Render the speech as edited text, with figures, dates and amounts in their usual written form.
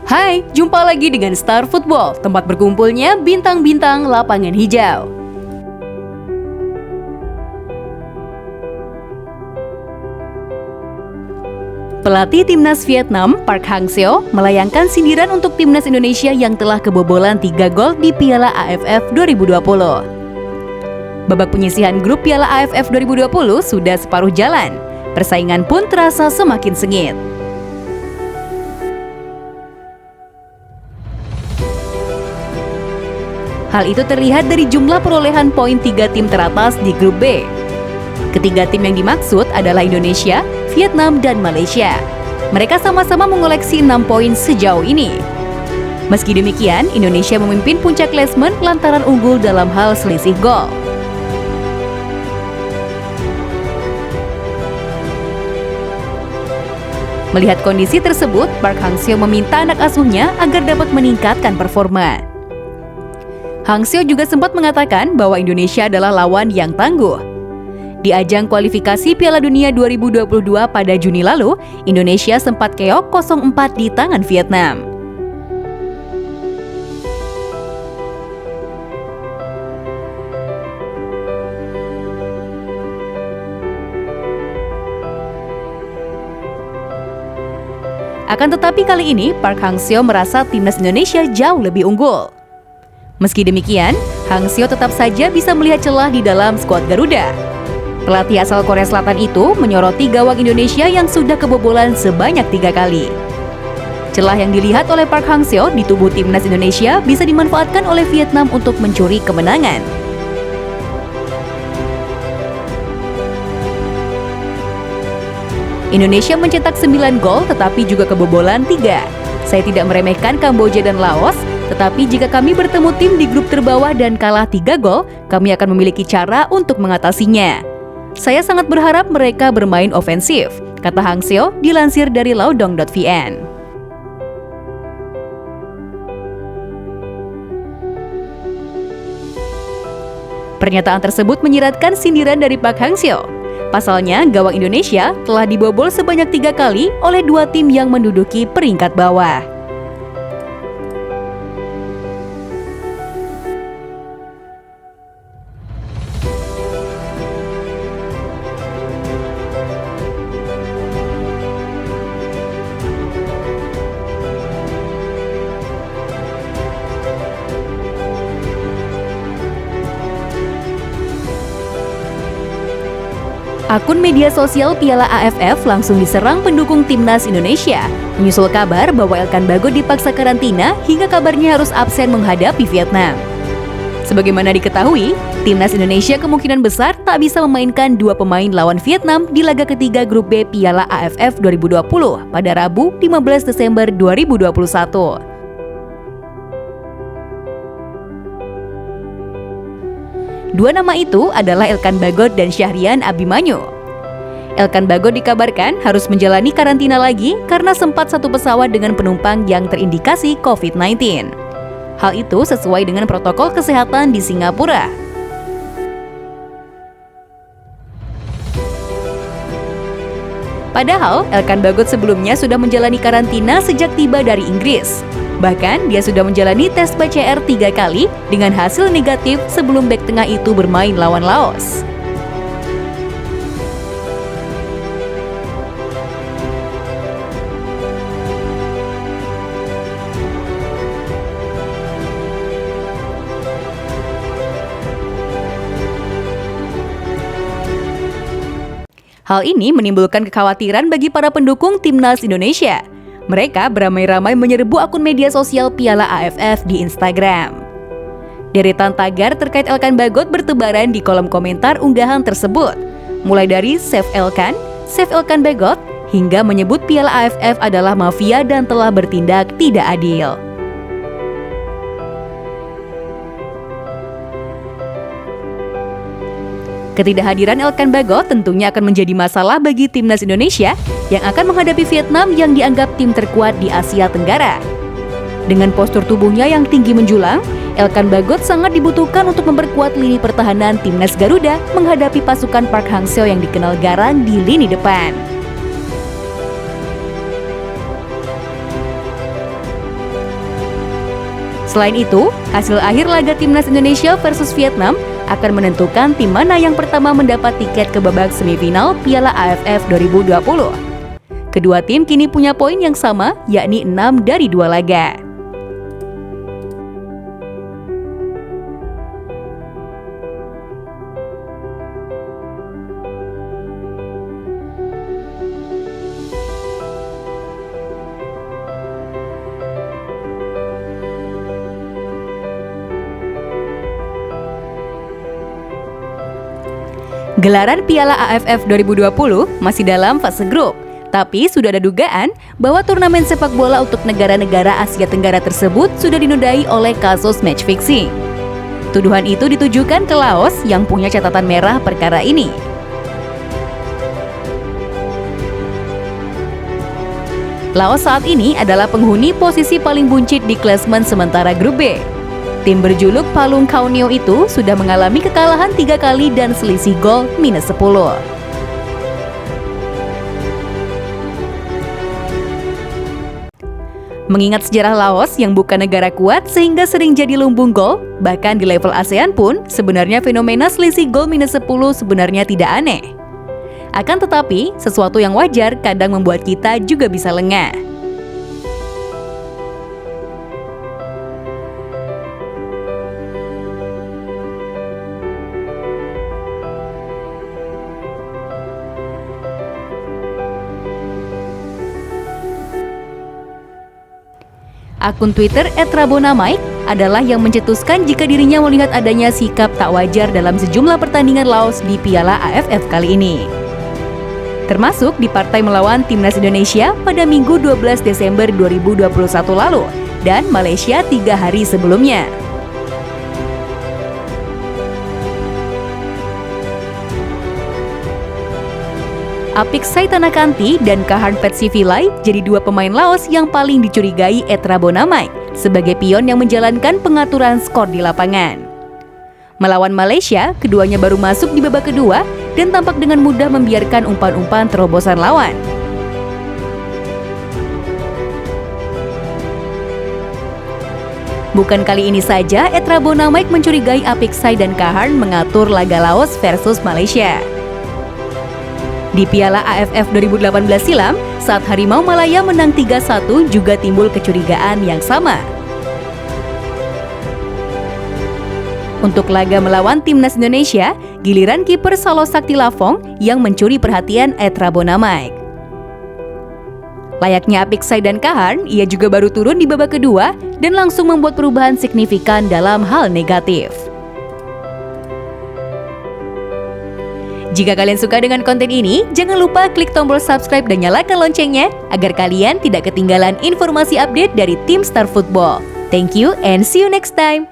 Hai, jumpa lagi dengan Star Football, tempat berkumpulnya bintang-bintang lapangan hijau. Pelatih timnas Vietnam, Park Hang-seo, melayangkan sindiran untuk timnas Indonesia yang telah kebobolan 3 gol di Piala AFF 2020. Babak penyisihan grup Piala AFF 2020 sudah separuh jalan. Persaingan pun terasa semakin sengit. Hal itu terlihat dari jumlah perolehan poin 3 tim teratas di grup B. Ketiga tim yang dimaksud adalah Indonesia, Vietnam, dan Malaysia. Mereka sama-sama mengoleksi 6 poin sejauh ini. Meski demikian, Indonesia memimpin puncak klasemen lantaran unggul dalam hal selisih gol. Melihat kondisi tersebut, Park Hang-seo meminta anak asuhnya agar dapat meningkatkan performa. Hang-seo juga sempat mengatakan bahwa Indonesia adalah lawan yang tangguh. Di ajang kualifikasi Piala Dunia 2022 pada Juni lalu, Indonesia sempat keok 0-4 di tangan Vietnam. Akan tetapi kali ini, Park Hang-seo merasa timnas Indonesia jauh lebih unggul. Meski demikian, Hang-seo tetap saja bisa melihat celah di dalam skuad Garuda. Pelatih asal Korea Selatan itu menyoroti gawang Indonesia yang sudah kebobolan sebanyak 3 kali. Celah yang dilihat oleh Park Hang-seo di tubuh timnas Indonesia bisa dimanfaatkan oleh Vietnam untuk mencuri kemenangan. Indonesia mencetak 9 gol tetapi juga kebobolan 3. Saya tidak meremehkan Kamboja dan Laos, tetapi jika kami bertemu tim di grup terbawah dan kalah 3 gol, kami akan memiliki cara untuk mengatasinya. Saya sangat berharap mereka bermain ofensif, kata Hang-seo dilansir dari laodong.vn. Pernyataan tersebut menyiratkan sindiran dari Park Hang-seo. Pasalnya, gawang Indonesia telah dibobol sebanyak 3 kali oleh 2 tim yang menduduki peringkat bawah. Akun media sosial Piala AFF langsung diserang pendukung timnas Indonesia, menyusul kabar bahwa Elkan Bagot dipaksa karantina hingga kabarnya harus absen menghadapi Vietnam. Sebagaimana diketahui, timnas Indonesia kemungkinan besar tak bisa memainkan 2 pemain lawan Vietnam di laga ketiga grup B Piala AFF 2020 pada Rabu 15 Desember 2021. Dua nama itu adalah Elkan Bagot dan Syahrian Abimanyu. Elkan Bagot dikabarkan harus menjalani karantina lagi karena sempat satu pesawat dengan penumpang yang terindikasi COVID-19. Hal itu sesuai dengan protokol kesehatan di Singapura. Padahal, Elkan Bagot sebelumnya sudah menjalani karantina sejak tiba dari Inggris. Bahkan, dia sudah menjalani tes PCR 3 kali dengan hasil negatif sebelum bek tengah itu bermain lawan Laos. Hal ini menimbulkan kekhawatiran bagi para pendukung timnas Indonesia. Mereka beramai-ramai menyerbu akun media sosial Piala AFF di Instagram. Deretan tagar terkait Elkan Bagot bertebaran di kolom komentar unggahan tersebut, mulai dari Save Elkan, Save Elkan Bagot, hingga menyebut Piala AFF adalah mafia dan telah bertindak tidak adil. Ketidakhadiran Elkan Bagot tentunya akan menjadi masalah bagi timnas Indonesia yang akan menghadapi Vietnam yang dianggap tim terkuat di Asia Tenggara. Dengan postur tubuhnya yang tinggi menjulang, Elkan Bagot sangat dibutuhkan untuk memperkuat lini pertahanan timnas Garuda menghadapi pasukan Park Hang-seo yang dikenal garang di lini depan. Selain itu, hasil akhir laga Timnas Indonesia versus Vietnam akan menentukan tim mana yang pertama mendapat tiket ke babak semifinal Piala AFF 2020. Kedua tim kini punya poin yang sama, yakni 6 dari 2 laga. Gelaran Piala AFF 2020 masih dalam fase grup, tapi sudah ada dugaan bahwa turnamen sepak bola untuk negara-negara Asia Tenggara tersebut sudah dinodai oleh kasus match fixing. Tuduhan itu ditujukan ke Laos yang punya catatan merah perkara ini. Laos saat ini adalah penghuni posisi paling buncit di klasemen sementara grup B. Tim berjuluk Palung Kaunio itu sudah mengalami kekalahan 3 kali dan selisih gol -10. Mengingat sejarah Laos yang bukan negara kuat sehingga sering jadi lumbung gol, bahkan di level ASEAN pun sebenarnya fenomena selisih gol -10 sebenarnya tidak aneh. Akan tetapi, sesuatu yang wajar kadang membuat kita juga bisa lengah. Akun Twitter @rabonamike adalah yang mencetuskan jika dirinya melihat adanya sikap tak wajar dalam sejumlah pertandingan Laos di Piala AFF kali ini. Termasuk di partai melawan Timnas Indonesia pada Minggu 12 Desember 2021 lalu dan Malaysia 3 hari sebelumnya. Apik Saitanakanti dan Kaharn Petsivilai jadi 2 pemain Laos yang paling dicurigai @rabonamike sebagai pion yang menjalankan pengaturan skor di lapangan. Melawan Malaysia, keduanya baru masuk di babak kedua dan tampak dengan mudah membiarkan umpan-umpan terobosan lawan. Bukan kali ini saja @rabonamike mencurigai Apik Sai dan Kaharn mengatur laga Laos versus Malaysia. Di Piala AFF 2018 silam, saat Harimau Malaya menang 3-1 juga timbul kecurigaan yang sama. Untuk laga melawan Timnas Indonesia, giliran kiper Salo Sakti Lavong yang mencuri perhatian @rabonamike. Layaknya Apik Sai dan Kaharn, ia juga baru turun di babak kedua dan langsung membuat perubahan signifikan dalam hal negatif. Jika kalian suka dengan konten ini, jangan lupa klik tombol subscribe dan nyalakan loncengnya agar kalian tidak ketinggalan informasi update dari tim Star Football. Thank you and see you next time.